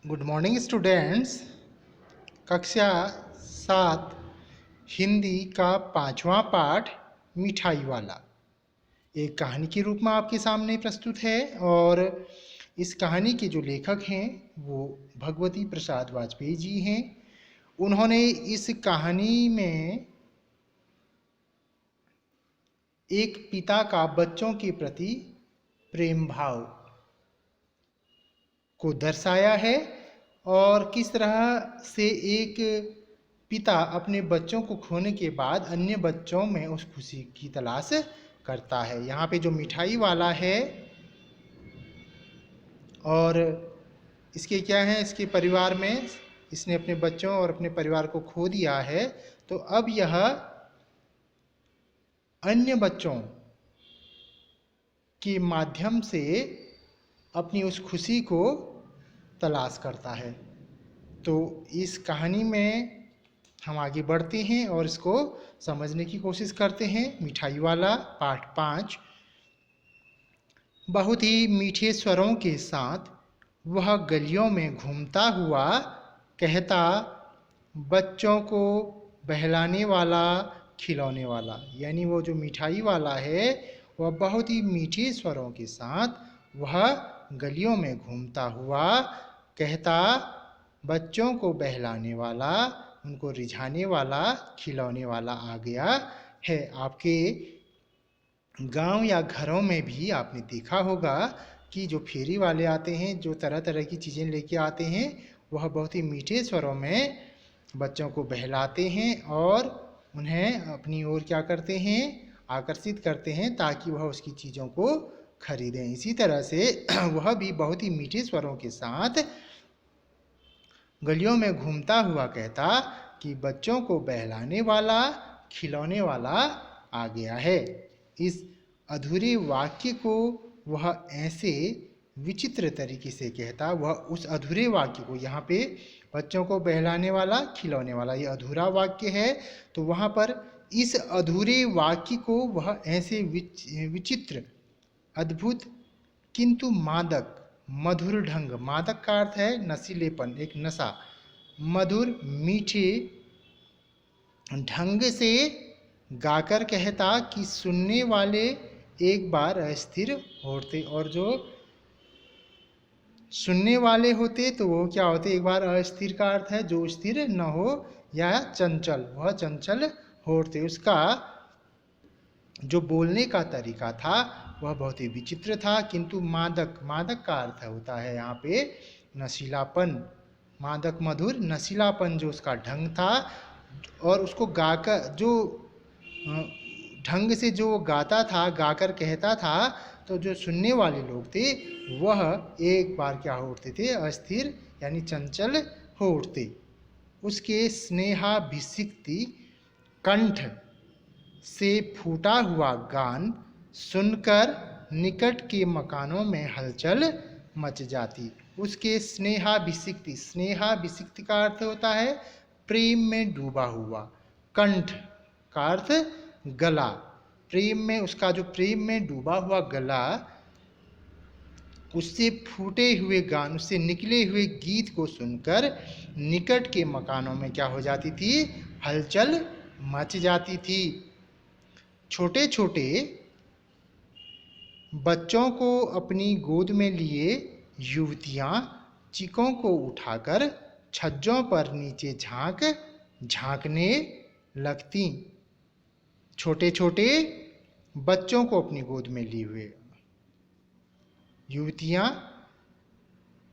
Good morning students. कक्षा 7 हिंदी का 5वां पाठ मिठाई वाला एक कहानी के रूप में आपके सामने प्रस्तुत है। और इस कहानी के जो लेखक हैं वो भगवती प्रसाद वाजपेयी जी हैं। उन्होंने इस कहानी में एक पिता का बच्चों के प्रति प्रेम भाव को दर्शाया है और किस तरह से एक पिता अपने बच्चों को खोने के बाद अन्य बच्चों में उस खुशी की तलाश करता है। यहाँ पे जो मिठाई वाला है और इसके क्या है, इसके परिवार में इसने अपने बच्चों और अपने परिवार को खो दिया है, तो अब यह अन्य बच्चों के माध्यम से अपनी उस खुशी को तलाश करता है। तो इस कहानी में हम आगे बढ़ते हैं और इसको समझने की कोशिश करते हैं। मिठाई वाला पाठ 5। बहुत ही मीठे स्वरों के साथ वह गलियों में घूमता हुआ कहता, बच्चों को बहलाने वाला, खिलौने वाला। यानी वो जो मिठाई वाला है वह बहुत ही मीठे स्वरों के साथ वह गलियों में घूमता हुआ कहता, बच्चों को बहलाने वाला, उनको रिझाने वाला, खिलौने वाला आ गया है। आपके गांव या घरों में भी आपने देखा होगा कि जो फेरी वाले आते हैं, जो तरह तरह की चीज़ें लेके आते हैं, वह बहुत ही मीठे स्वरों में बच्चों को बहलाते हैं और उन्हें अपनी ओर क्या करते हैं, आकर्षित करते हैं ताकि वह उसकी चीज़ों को खरीदें। इसी तरह से वह भी बहुत ही मीठे स्वरों के साथ गलियों में घूमता हुआ कहता कि बच्चों को बहलाने वाला, खिलौने वाला आ गया है। इस अधूरे वाक्य को वह ऐसे विचित्र तरीके से कहता, वह उस अधूरे वाक्य को, यहाँ पे बच्चों को बहलाने वाला, खिलौने वाला, ये अधूरा वाक्य है, तो वहाँ पर इस अधूरे वाक्य को वह ऐसे विचित्र, अद्भुत किंतु मादक, मधुर ढंग, मादक का अर्थ है नशीलेपन, एक नशा, मधुर मीठे ढंग से गाकर कहता कि सुनने वाले एक बार अस्थिर होते। और जो सुनने वाले होते तो वो क्या होते, एक बार अस्थिर का अर्थ है जो स्थिर न हो या चंचल, वह चंचल होते। उसका जो बोलने का तरीका था वह बहुत ही विचित्र था, किंतु मादक, मादक का अर्थ होता है यहाँ पे नशीलापन, मादक मधुर नशीलापन, जो उसका ढंग था और उसको गाकर जो ढंग से जो गाता था, गाकर कहता था, तो जो सुनने वाले लोग थे वह एक बार क्या हो उठते थे, अस्थिर यानी चंचल हो उठते। उसके स्नेहाभिषिक्ति कंठ से फूटा हुआ गान सुनकर निकट के मकानों में हलचल मच जाती। उसके स्नेहाभिषिक्ति, स्नेहाभिषिक्ति का अर्थ होता है प्रेम में डूबा हुआ, कंठ का अर्थ गला, प्रेम में, उसका जो प्रेम में डूबा हुआ गला, उससे फूटे हुए गान, उससे निकले हुए गीत को सुनकर निकट के मकानों में क्या हो जाती थी, हलचल मच जाती थी। छोटे छोटे बच्चों को अपनी गोद में लिए युवतियां चिकों को उठाकर छज्जों पर नीचे झांकने लगती। छोटे छोटे बच्चों को अपनी गोद में लिए हुए युवतियां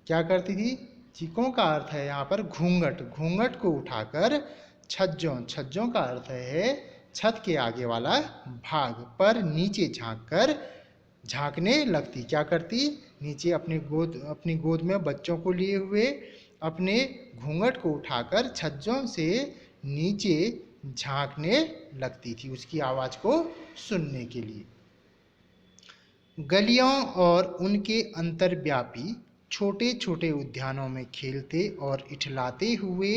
क्या करती थी, चिकों का अर्थ है यहाँ पर घूंघट, घूंघट को उठाकर छज्जों, छज्जों का अर्थ है छत के आगे वाला भाग पर नीचे झांकने लगती। क्या करती, नीचे अपनी गोद में बच्चों को लिए हुए अपने घूंघट को उठाकर छज्जों से नीचे झांकने लगती थी उसकी आवाज़ को सुनने के लिए। गलियों और उनके अंतर्व्यापी छोटे छोटे उद्यानों में खेलते और इठलाते हुए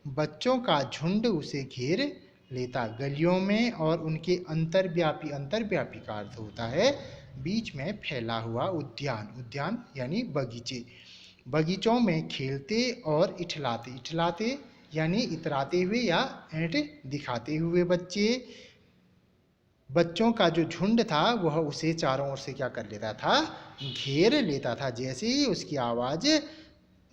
बच्चों का झुंड उसे घेर लेता। गलियों में और उनके अंतर्व्यापी, अंतर्व्यापी का अर्थ होता है बीच में फैला हुआ उद्यान, उद्यान यानी बगीचे, बगीचों में खेलते और इठलाते, इठलाते यानी इतराते हुए या ऐंठ दिखाते हुए बच्चे, बच्चों का जो झुंड था वह उसे चारों ओर से क्या कर लेता था, घेर लेता था। जैसे ही उसकी आवाज़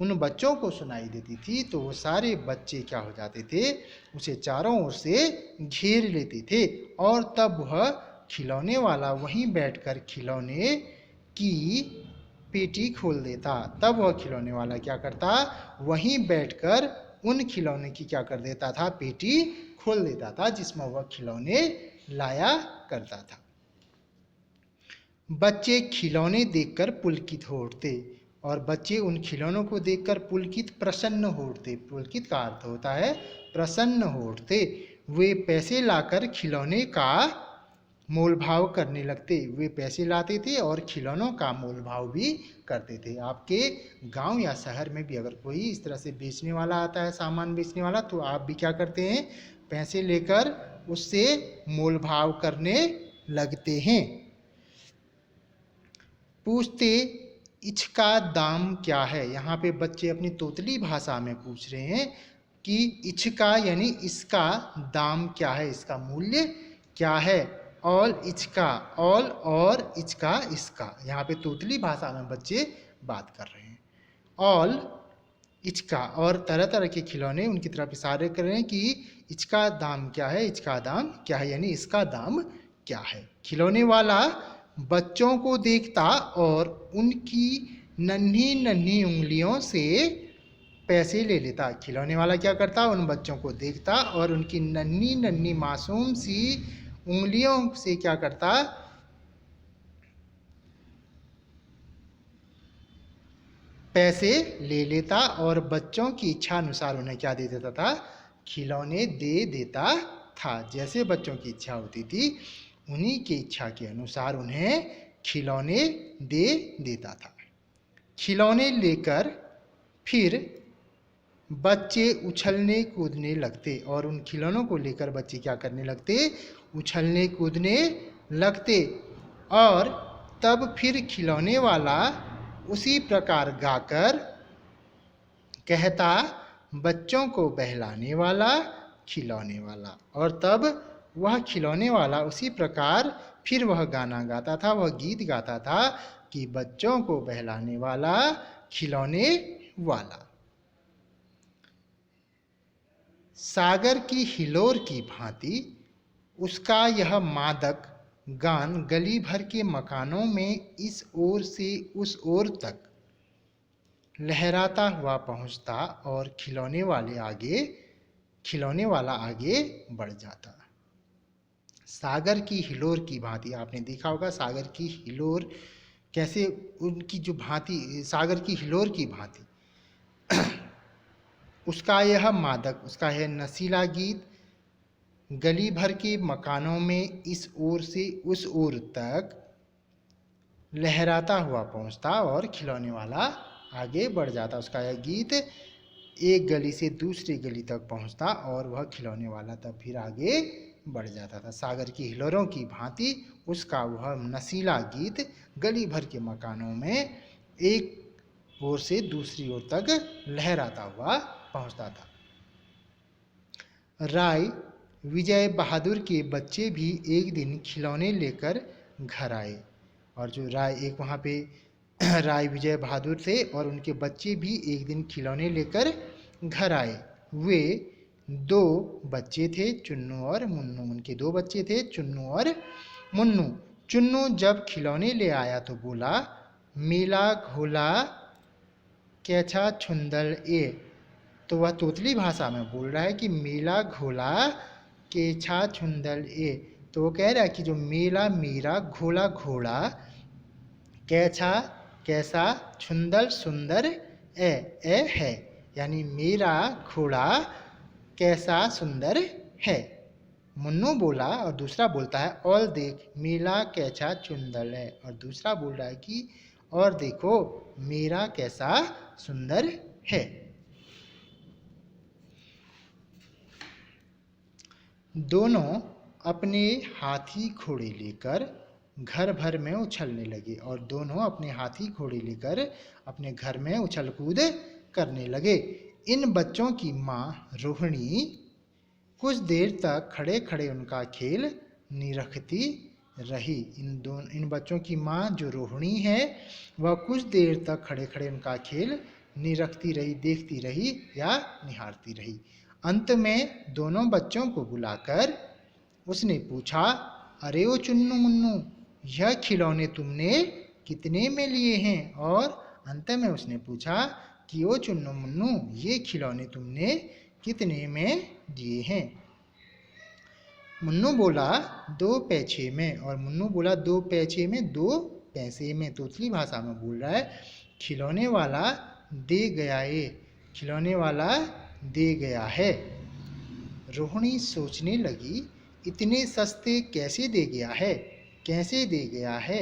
उन बच्चों को सुनाई देती थी तो वो सारे बच्चे क्या हो जाते थे, उसे चारों ओर से घेर लेते थे। और तब वह खिलौने वाला वहीं बैठकर खिलौने की पेटी खोल देता। तब वह खिलौने वाला क्या करता, वहीं बैठकर उन खिलौने की क्या कर देता था, पेटी खोल देता था जिसमें वह खिलौने लाया करता था। बच्चे खिलौने देखकर पुलकित हो उठते, और बच्चे उन खिलौनों को देखकर पुलकित प्रसन्न हो उठते। पुलकित का अर्थ होता है प्रसन्न हो उठते। वे पैसे लाकर खिलौने का मोल भाव करने लगते। वे पैसे लाते थे और खिलौनों का मोल भाव भी करते थे। आपके गांव या शहर में भी अगर कोई इस तरह से बेचने वाला आता है, सामान बेचने वाला, तो आप भी क्या करते हैं, पैसे लेकर उससे मोल भाव करने लगते हैं। पूछते, इसका दाम क्या है। यहाँ पे बच्चे अपनी तोतली भाषा में पूछ रहे हैं कि इसका यानी इसका दाम क्या है, इसका मूल्य क्या है। ऑल इसका, ऑल और इसका इसका, यहाँ पे तोतली भाषा में बच्चे बात कर रहे हैं। ऑल इसका, और तरह तरह के खिलौने उनकी तरफ इशारे कर रहे हैं कि इसका दाम क्या है, इसका दाम क्या है, यानी इसका दाम क्या है। खिलौने वाला बच्चों को देखता और उनकी नन्ही नन्ही उंगलियों से पैसे ले लेता। खिलौने वाला क्या करता, उन बच्चों को देखता और उनकी नन्ही नन्ही मासूम सी उंगलियों से क्या करता, पैसे ले लेता और बच्चों की इच्छा अनुसार उन्हें क्या दे देता था, खिलौने दे देता था। जैसे बच्चों की इच्छा होती थी उन्हीं की इच्छा के अनुसार उन्हें खिलौने दे देता था। खिलौने लेकर फिर बच्चे उछलने कूदने लगते, और उन खिलौनों को लेकर बच्चे क्या करने लगते, उछलने कूदने लगते। और तब फिर खिलौने वाला उसी प्रकार गाकर कहता, बच्चों को बहलाने वाला खिलौने वाला। और तब वह खिलौने वाला उसी प्रकार फिर वह गाना गाता था, वह गीत गाता था कि बच्चों को बहलाने वाला खिलौने वाला। सागर की हिलोर की भांति उसका यह मादक गान गली भर के मकानों में इस ओर से उस ओर तक लहराता हुआ पहुंचता और खिलौने वाला आगे बढ़ जाता। सागर की हिलोर की भांति, आपने देखा होगा सागर की हिलोर कैसे, उनकी जो भांति, सागर की हिलोर की भांति उसका यह मादक, उसका यह नशीला गीत गली भर के मकानों में इस ओर से उस ओर तक लहराता हुआ पहुंचता और खिलौने वाला आगे बढ़ जाता। उसका यह गीत एक गली से दूसरी गली तक पहुंचता और वह खिलौने वाला तब फिर आगे बढ़ जाता था। सागर की हिलोरों की भांति उसका वह नशीला गीत गली भर के मकानों में एक ओर से दूसरी ओर तक लहराता हुआ पहुंचता था। राय विजय बहादुर के बच्चे भी एक दिन खिलौने लेकर घर आए। और जो राय, एक वहाँ पे राय विजय बहादुर थे और उनके बच्चे भी एक दिन खिलौने लेकर घर आए। वे दो बच्चे थे, चुन्नू और मुन्नू। उनके दो बच्चे थे, चुन्नू और मुन्नू। चुन्नू जब खिलौने ले आया तो बोला, मेला घोला कैछा छुंदल ए। तो वह तोतली भाषा में बोल रहा है कि मेला घोला केछा छुंदल ए। तो वो कह रहा है कि जो मेला मेरा, घोला घोड़ा, कैछा कैसा, छुंदल सुंदर, ए है, यानी मेरा घोड़ा कैसा सुंदर है। मुन्नू बोला और दूसरा बोलता है, और देख मेला कैसा चुंदल है, और दूसरा बोल रहा है कि और देखो मेरा कैसा सुंदर है। दोनों अपने हाथी घोड़े लेकर घर भर में उछलने लगे और दोनों अपने हाथी घोड़े लेकर अपने घर में उछल कूद करने लगे। इन बच्चों की माँ रोहिणी कुछ देर तक खड़े खड़े उनका खेल निरखती रही। इन बच्चों की माँ जो रोहिणी है वह कुछ देर तक खड़े खड़े उनका खेल निरखती रही, देखती रही या निहारती रही। अंत में दोनों बच्चों को बुलाकर उसने पूछा, अरे ओ चुन्नू मुन्नू, यह खिलौने तुमने कितने में लिए हैं? और अंत में उसने पूछा कि ओ चुन्नू मुन्नू, ये खिलौने तुमने कितने में दिए हैं? मुन्नू बोला 2 पैसे में, और मुन्नू बोला 2 पैसे में, 2 पैसे में। तोतली भाषा में बोल रहा है, खिलौने वाला दे गया है, खिलौने वाला दे गया है। रोहिणी सोचने लगी, इतने सस्ते कैसे दे गया है, कैसे दे गया है?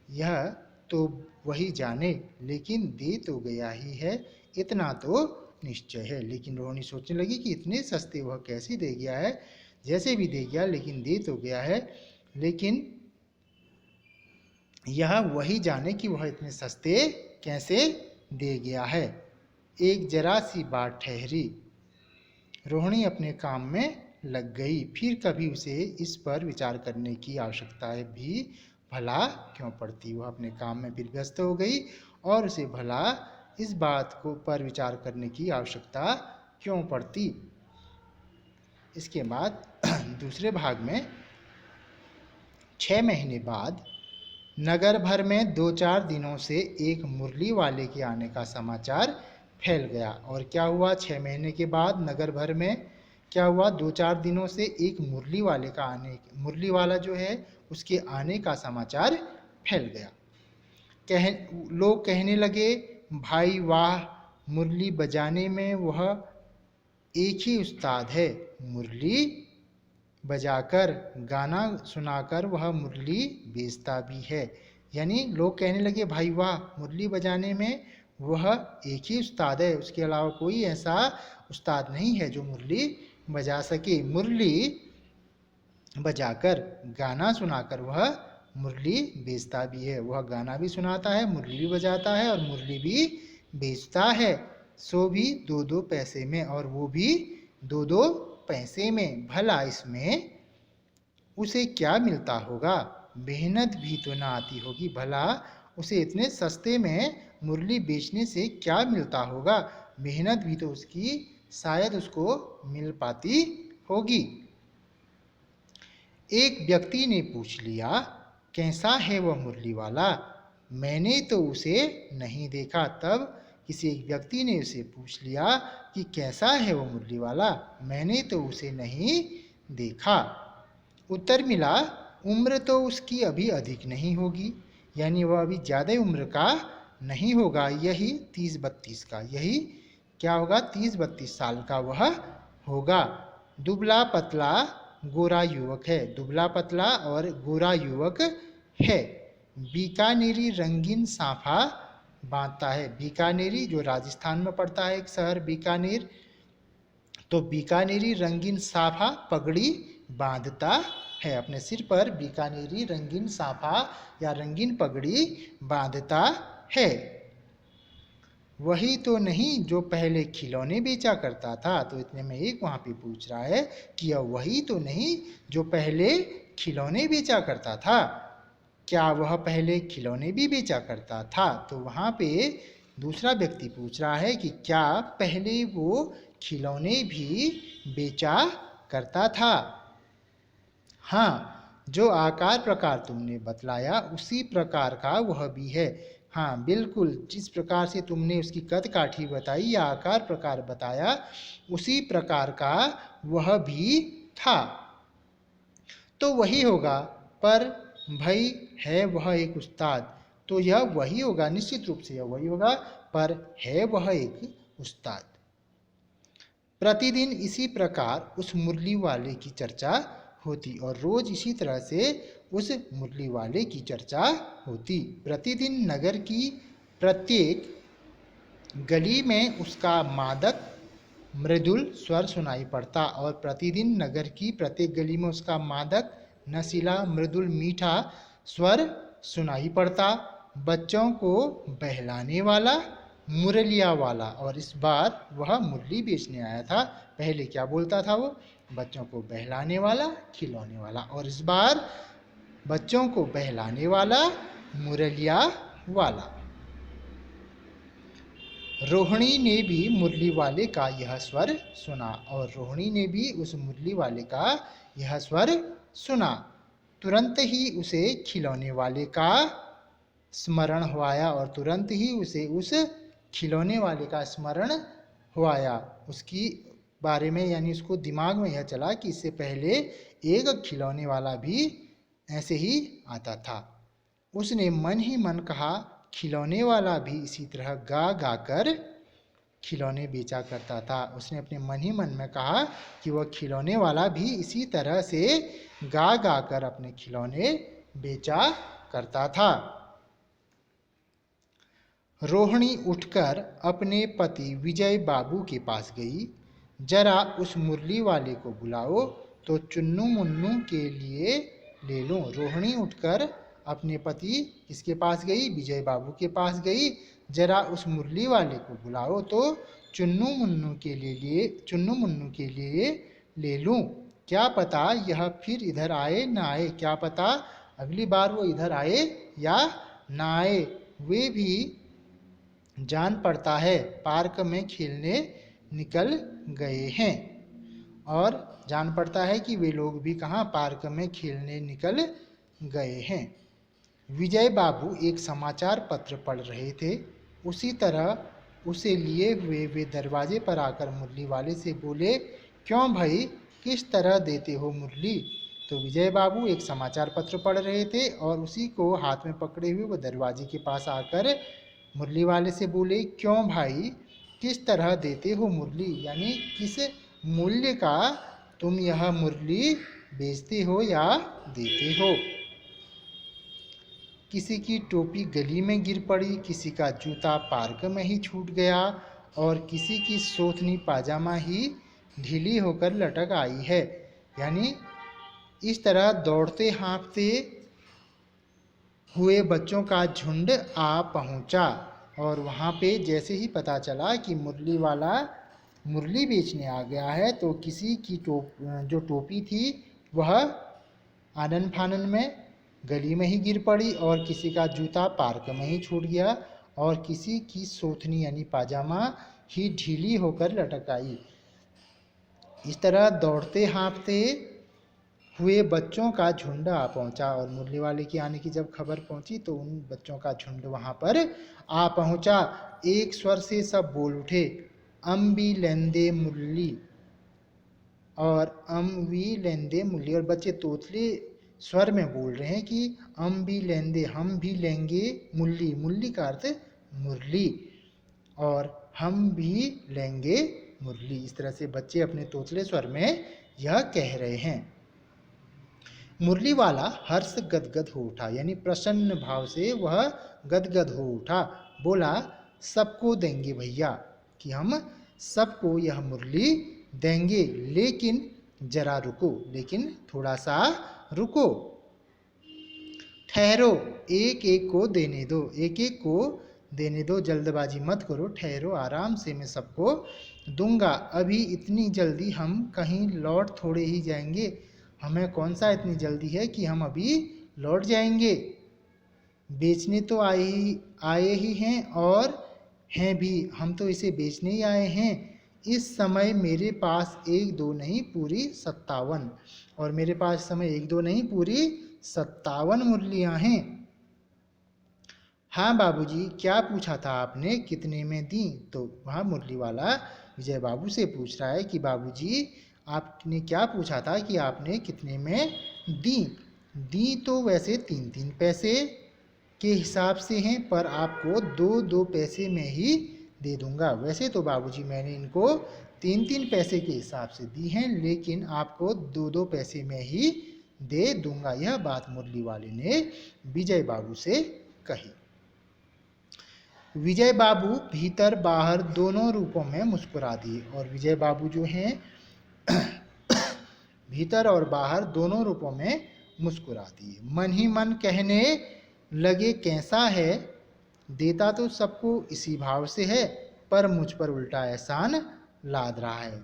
यह तो वही जाने, लेकिन दे तो गया ही है, इतना तो निश्चय है। लेकिन रोहिणी सोचने लगी कि इतने सस्ते वह कैसे दे गया है, जैसे भी दे गया लेकिन दे तो गया है, लेकिन यह वही जाने कि वह इतने सस्ते कैसे दे गया है। एक जरा सी बात ठहरी, रोहिणी अपने काम में लग गई। फिर कभी उसे इस पर विचार करने की आवश्यकता भी भला क्यों पड़ती। वह अपने काम में फिर व्यस्त हो गई और उसे भला इस बात को पर विचार करने की आवश्यकता क्यों पड़ती। इसके बाद दूसरे भाग में 6 महीने बाद नगर भर में 2-4 दिनों से एक मुरली वाले के आने का समाचार फैल गया। और क्या हुआ, 6 महीने के बाद नगर भर में क्या हुआ, 2-4 दिनों से एक मुरली वाले का मुरली वाला जो है उसके आने का समाचार फैल गया। लोग कहने लगे, भाई वाह, मुरली बजाने में वह एक ही उस्ताद है, मुरली बजाकर गाना सुनाकर वह मुरली बेचता भी है। यानी लोग कहने लगे, भाई वाह, मुरली बजाने में वह एक ही उस्ताद है, उसके अलावा कोई ऐसा उस्ताद नहीं है जो मुरली बजा सके। मुरली बजाकर गाना सुनाकर वह मुरली बेचता भी है। वह गाना भी सुनाता है, मुरली भी बजाता है और मुरली भी बेचता है, सो भी 2-2 पैसे में, और वो भी 2-2 पैसे में। भला इसमें उसे क्या मिलता होगा, मेहनत भी तो ना आती होगी। भला उसे इतने सस्ते में मुरली बेचने से क्या मिलता होगा, मेहनत भी तो उसकी शायद उसको मिल पाती होगी। एक व्यक्ति ने पूछ लिया, कैसा है वह मुरली वाला, मैंने तो उसे नहीं देखा। तब किसी एक व्यक्ति ने उसे पूछ लिया कि कैसा है वो मुरली वाला, मैंने तो उसे नहीं देखा। उत्तर मिला, उम्र तो उसकी अभी अधिक नहीं होगी, यानी वह अभी ज़्यादा उम्र का नहीं होगा, यही 30-32 का, यही क्या होगा, 30-32 साल का वह होगा। दुबला पतला गोरा युवक है, दुबला पतला और गोरा युवक है। बीकानेरी रंगीन साफा बांधता है, बीकानेरी जो राजस्थान में पड़ता है एक शहर बीकानेर, तो बीकानेरी रंगीन साफा पगड़ी बांधता है, अपने सिर पर बीकानेरी रंगीन साफा या रंगीन पगड़ी बांधता है। वही तो नहीं जो पहले खिलौने बेचा करता था। तो इतने में एक वहाँ पे पूछ रहा है कि यह वही तो नहीं जो पहले खिलौने बेचा करता था, क्या वह पहले खिलौने भी बेचा करता था? तो वहाँ पे दूसरा व्यक्ति पूछ रहा है कि क्या पहले वो खिलौने भी बेचा करता था? हाँ, जो आकार प्रकार तुमने बतलाया उसी प्रकार का वह भी है। हाँ बिल्कुल, जिस प्रकार से तुमने उसकी कद काठी बताई या आकार प्रकार बताया उसी प्रकार का वह भी था। तो वही होगा, पर भाई है वह एक उस्ताद, तो यह वही होगा, निश्चित रूप से यह वही होगा, पर है वह एक उस्ताद। प्रतिदिन इसी प्रकार उस मुरली वाले की चर्चा होती और रोज इसी तरह से उस मुरली वाले की चर्चा होती। प्रतिदिन नगर की प्रत्येक गली में उसका मादक मृदुल स्वर सुनाई पड़ता और प्रतिदिन नगर की प्रत्येक गली में उसका मादक नशीला मृदुल मीठा स्वर सुनाई पड़ता। बच्चों को बहलाने वाला, मुरलिया वाला। और इस बार वह मुरली बेचने आया था। पहले क्या बोलता था वो? बच्चों को बहलाने वाला, खिलौने वाला। और इस बार बच्चों को बहलाने वाला, मुरलिया वाला। रोहिणी ने भी मुरली वाले का यह स्वर सुना। और रोहिणी ने भी उस मुरली वाले का यह स्वर सुना। तुरंत ही उसे खिलौने वाले का स्मरण हुआया। और तुरंत ही उसे उस खिलौने वाले का स्मरण हुआया। उसकी बारे में, यानी उसको दिमाग में यह चला कि इससे पहले एक खिलौने वाला भी ऐसे ही आता था। उसने मन ही मन कहा, खिलौने वाला भी इसी तरह गा गा कर खिलौने बेचा करता था। उसने अपने मन ही मन में कहा कि वह खिलौने वाला भी इसी तरह से गा गा कर अपने खिलौने बेचा करता था। रोहिणी उठकर अपने पति विजय बाबू के पास गई। जरा उस मुरली वाले को बुलाओ तो चुन्नू मुन्नू के लिए ले लो। रोहिणी उठकर अपने पति किसके पास गई? विजय बाबू के पास गई। जरा उस मुरली वाले को बुलाओ तो चुन्नू मुन्नू के लिए ले लूं। क्या पता यह फिर इधर आए ना आए? क्या पता अगली बार वो इधर आए या ना आए? वे भी जान पड़ता है पार्क में खेलने निकल गए हैं। और जान पड़ता है कि वे लोग भी कहाँ? पार्क में खेलने निकल गए हैं। विजय बाबू एक समाचार पत्र पढ़ रहे थे। उसी तरह उसे लिए हुए वे दरवाजे पर आकर मुरली वाले से बोले, क्यों भाई, किस तरह देते हो मुरली? तो विजय बाबू एक समाचार पत्र पढ़ रहे थे और उसी को हाथ में पकड़े हुए वो दरवाजे के पास आकर मुरली वाले से बोले, क्यों भाई, किस तरह देते हो मुरली? यानी किस मूल्य का तुम यह मुरली बेचते हो या देते हो? किसी की टोपी गली में गिर पड़ी, किसी का जूता पार्क में ही छूट गया और किसी की सोथनी पाजामा ही ढीली होकर लटक आई है। यानी इस तरह दौड़ते हाँफते हुए बच्चों का झुंड आ पहुंचा। और वहाँ पे जैसे ही पता चला कि मुरली वाला मुरली बेचने आ गया है तो किसी की जो टोपी थी वह आनन फानन में गली में ही गिर पड़ी और किसी का जूता पार्क में ही छूट गया और किसी की सोथनी यानी पाजामा ही ढीली होकर लटक आई। इस तरह दौड़ते हाँफते हुए बच्चों का झुंड आ पहुंचा। और मुरली वाले के आने की जब खबर पहुंची तो उन बच्चों का झुंड वहां पर आ पहुंचा। एक स्वर से सब बोल उठे, अम्बी लेंदे मुरली। और अम्बी लेंदे मुरली। और बच्चे तोतले स्वर में बोल रहे हैं कि हम भी लेंदे, हम भी लेंगे मुरली। मुरली का अर्थ मुरली। और हम भी लेंगे मुरली। इस तरह से बच्चे अपने तोतले स्वर में यह कह रहे हैं। मुरली वाला हर्ष गदगद हो उठा, यानी प्रसन्न भाव से वह गदगद हो उठा। बोला, सबको देंगे भैया, कि हम सबको यह मुरली देंगे, लेकिन जरा रुको, लेकिन थोड़ा सा रुको, ठहरो, एक एक को देने दो, एक एक को देने दो, जल्दबाजी मत करो, ठहरो, आराम से मैं सबको दूंगा। अभी इतनी जल्दी हम कहीं लौट थोड़े ही जाएंगे, हमें कौन सा इतनी जल्दी है कि हम अभी लौट जाएंगे। बेचने तो आए ही हैं और हैं भी, हम तो इसे बेचने ही आए हैं। इस समय मेरे पास एक दो नहीं पूरी 57, और मेरे पास इस समय एक दो नहीं पूरी 57 मुरलियाँ हैं। हाँ बाबूजी, क्या पूछा था आपने, कितने में दी? तो वहाँ मुरली वाला विजय बाबू से पूछ रहा है कि बाबूजी आपने क्या पूछा था कि आपने कितने में दी? दी तो वैसे 3-3 पैसे के हिसाब से हैं, पर आपको 2-2 पैसे में ही दे दूंगा। वैसे तो बाबूजी मैंने इनको 3-3 पैसे के हिसाब से दी हैं, लेकिन आपको 2-2 पैसे में ही दे दूंगा। यह बात मुरली वाले ने विजय बाबू से कही। विजय बाबू भीतर बाहर दोनों रूपों में मुस्कुरा दिए। और विजय बाबू जो हैं भीतर और बाहर दोनों रूपों में मुस्कुरा दिए। मन ही मन कहने लगे कैसा है, देता तो सबको इसी भाव से है, पर मुझ पर उल्टा एहसान लाद रहा है।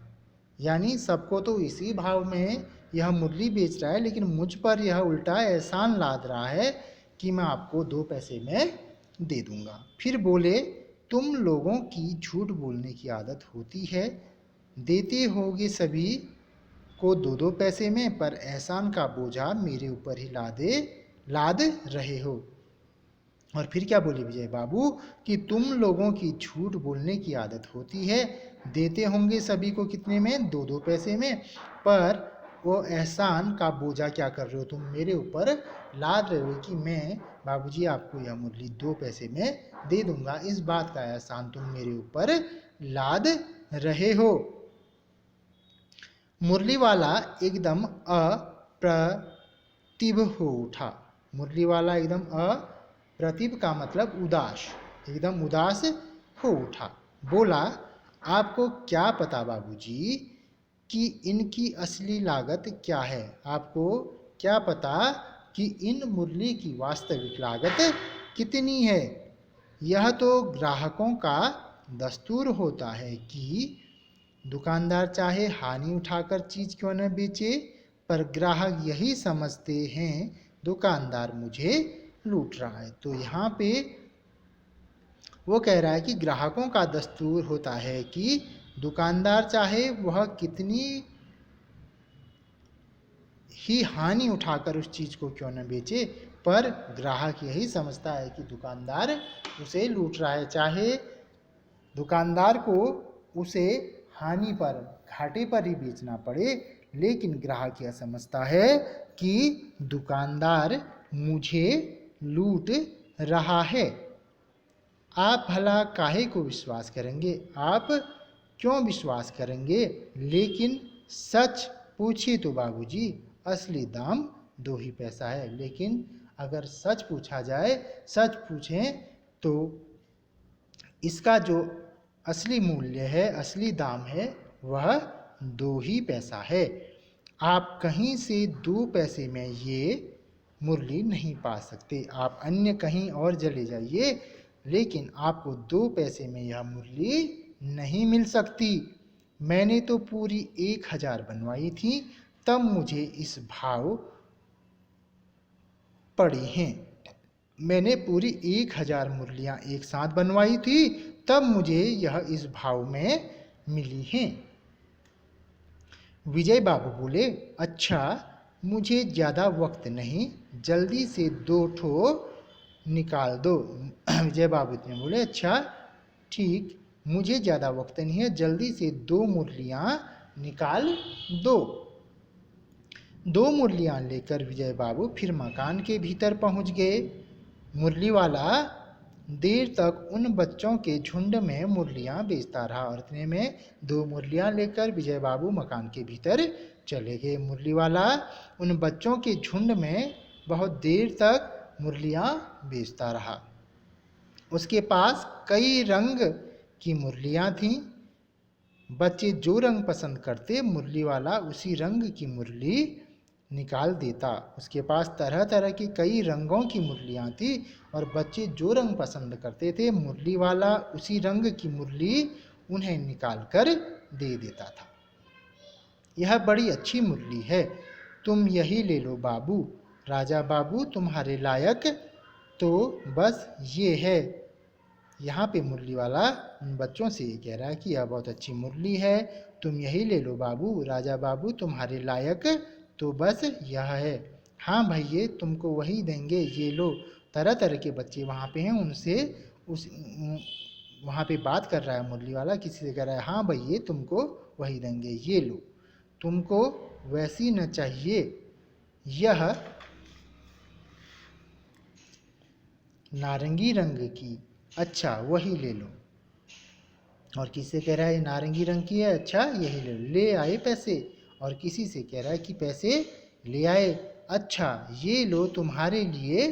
यानी सबको तो इसी भाव में यह मुरली बेच रहा है, लेकिन मुझ पर यह उल्टा एहसान लाद रहा है कि मैं आपको 2 पैसे में दे दूंगा। फिर बोले, तुम लोगों की झूठ बोलने की आदत होती है, देते होगे सभी को 2-2 पैसे में, पर एहसान का बोझा मेरे ऊपर ही लाद रहे हो। और फिर क्या बोले विजय बाबू कि तुम लोगों की झूठ बोलने की आदत होती है, देते होंगे सभी को कितने में, 2-2 पैसे में, पर वो एहसान का बोझा क्या कर रहे हो तुम, मेरे ऊपर लाद रहे हो कि मैं बाबूजी आपको यह मुरली 2 पैसे में दे दूंगा। इस बात का एहसान तुम मेरे ऊपर लाद रहे हो। मुरली वाला एकदम अप्रतिभ हो उठा। मुरली वाला एकदम अप्रतिभ का मतलब उदास, एकदम उदास हो उठा। बोला, आपको क्या पता बाबूजी कि इनकी असली लागत क्या है? आपको क्या पता कि इन मुरली की वास्तविक लागत कितनी है? यह तो ग्राहकों का दस्तूर होता है कि दुकानदार चाहे हानि उठाकर चीज क्यों न बेचे, पर ग्राहक यही समझते हैं दुकानदार मुझे लूट रहा है। तो यहाँ पे वो कह रहा है कि ग्राहकों का दस्तूर होता है कि दुकानदार चाहे वह कितनी ही हानि उठाकर उस चीज को क्यों न बेचे, पर ग्राहक यही समझता है कि दुकानदार उसे लूट रहा है। चाहे दुकानदार को उसे हानि पर, घाटे पर ही बेचना पड़े, लेकिन ग्राहक यह समझता है कि दुकानदार मुझे लूट रहा है। आप भला काहे को विश्वास करेंगे? आप क्यों विश्वास करेंगे? लेकिन सच पूछिए तो बाबूजी, असली दाम 2 ही पैसा है। लेकिन अगर सच पूछा जाए, सच पूछें तो इसका जो असली मूल्य है, असली दाम है, वह 2 ही पैसा है। आप कहीं से 2 पैसे में ये मुरली नहीं पा सकते। आप अन्य कहीं और चले जाइए, लेकिन आपको 2 पैसे में यह मुरली नहीं मिल सकती। मैंने तो पूरी 1000 बनवाई थी, तब मुझे इस भाव पड़ी हैं। मैंने पूरी 1000 मुरलियां एक साथ बनवाई थी, तब मुझे यह इस भाव में मिली हैं। विजय बाबू बोले, अच्छा मुझे ज़्यादा वक्त नहीं, जल्दी से 2 ठो निकाल दो। विजय बाबू ने बोले, अच्छा ठीक, मुझे ज़्यादा वक्त नहीं है, जल्दी से 2 मुरलियां निकाल दो। 2 मुरलियां लेकर विजय बाबू फिर मकान के भीतर पहुंच गए। मुरली वाला देर तक उन बच्चों के झुंड में मुरलियां बेचता रहा, और इतने में 2 मुरलियां लेकर विजय बाबू मकान के भीतर चले गए। मुरली वाला उन बच्चों के झुंड में बहुत देर तक मुरलियां बेचता रहा। उसके पास कई रंग की मुरलियां थीं। बच्चे जो रंग पसंद करते, मुरली वाला उसी रंग की मुरली निकाल देता। उसके पास तरह तरह की कई रंगों की मुरलियां थी, और बच्चे जो रंग पसंद करते थे, मुरली वाला उसी रंग की मुरली उन्हें निकाल कर दे देता था। यह बड़ी अच्छी मुरली है, तुम यही ले लो बाबू। राजा बाबू तुम्हारे लायक तो बस ये है। यहाँ पे मुरली वाला उन बच्चों से ये कह रहा है कि यह बहुत अच्छी मुरली है, तुम यही ले लो बाबू। राजा बाबू तुम्हारे लायक तो बस यह है। हाँ भैया, तुमको वही देंगे, ये लो। तरह तरह के बच्चे वहाँ पे हैं, उनसे वहाँ पे बात कर रहा है मुरली वाला, किसी से कह रहा है, हाँ भैया तुमको वही देंगे, ये लो। तुमको वैसी न चाहिए, यह नारंगी रंग की, अच्छा वही ले लो। और किसी से कह रहा है नारंगी रंग की है, अच्छा यही ले लो। ले आए पैसे। और किसी से कह रहा है कि पैसे ले आए, अच्छा ये लो, तुम्हारे लिए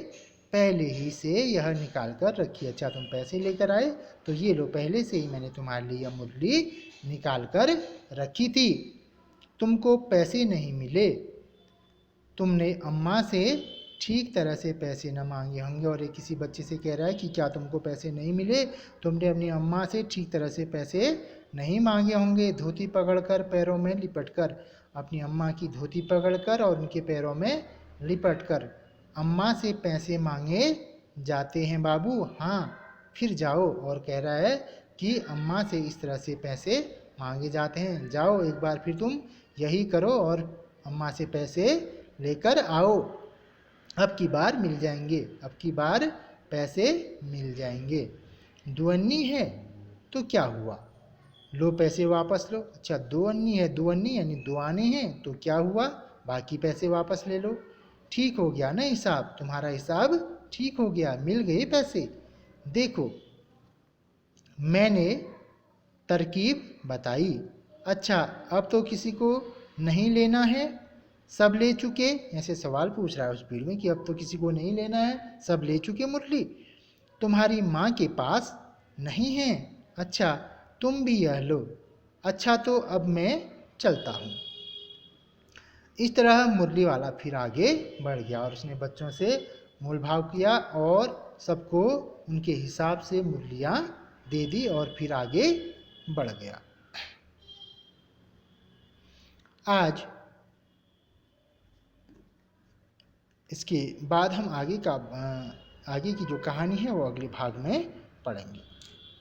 पहले ही से यह निकाल कर रखी। अच्छा तुम पैसे लेकर आए, तो ये लो, पहले से ही मैंने तुम्हारे लिए यह मुरली निकाल कर रखी थी। तुमको पैसे नहीं मिले तुमने अम्मा से ठीक तरह से पैसे न मांगे होंगे। और एक किसी बच्चे से कह रहा है कि क्या तुमको पैसे नहीं मिले, तुमने अपनी अम्मा से ठीक तरह से पैसे नहीं मांगे होंगे। धोती पकड़कर पैरों में लिपटकर, अपनी अम्मा की धोती पकड़कर और उनके पैरों में लिपटकर अम्मा से पैसे मांगे जाते हैं बाबू। हाँ, फिर जाओ। और कह रहा है कि अम्मा से इस तरह से पैसे मांगे जाते हैं। जाओ एक बार फिर तुम यही करो और अम्मा से पैसे लेकर आओ। अब की बार मिल जाएंगे, अब की बार पैसे मिल जाएंगे। दुअन्नी है तो क्या हुआ, लो पैसे वापस लो। अच्छा, दो अन्नी है, दो अन्नी यानी दो आने हैं तो क्या हुआ, बाकी पैसे वापस ले लो। ठीक हो गया ना हिसाब, तुम्हारा हिसाब ठीक हो गया, मिल गए पैसे। देखो मैंने तरकीब बताई। अच्छा, अब तो किसी को नहीं लेना है, सब ले चुके। ऐसे सवाल पूछ रहा है उस भीड़ में कि अब तो किसी को नहीं लेना है, सब ले चुके मुरली। तुम्हारी माँ के पास नहीं है, अच्छा तुम भी यह लो। अच्छा तो अब मैं चलता हूँ। इस तरह मुरली वाला फिर आगे बढ़ गया और उसने बच्चों से मोल भाव किया और सबको उनके हिसाब से मुरलियाँ दे दी और फिर आगे बढ़ गया। आज इसके बाद हम आगे की जो कहानी है वो अगले भाग में पढ़ेंगे।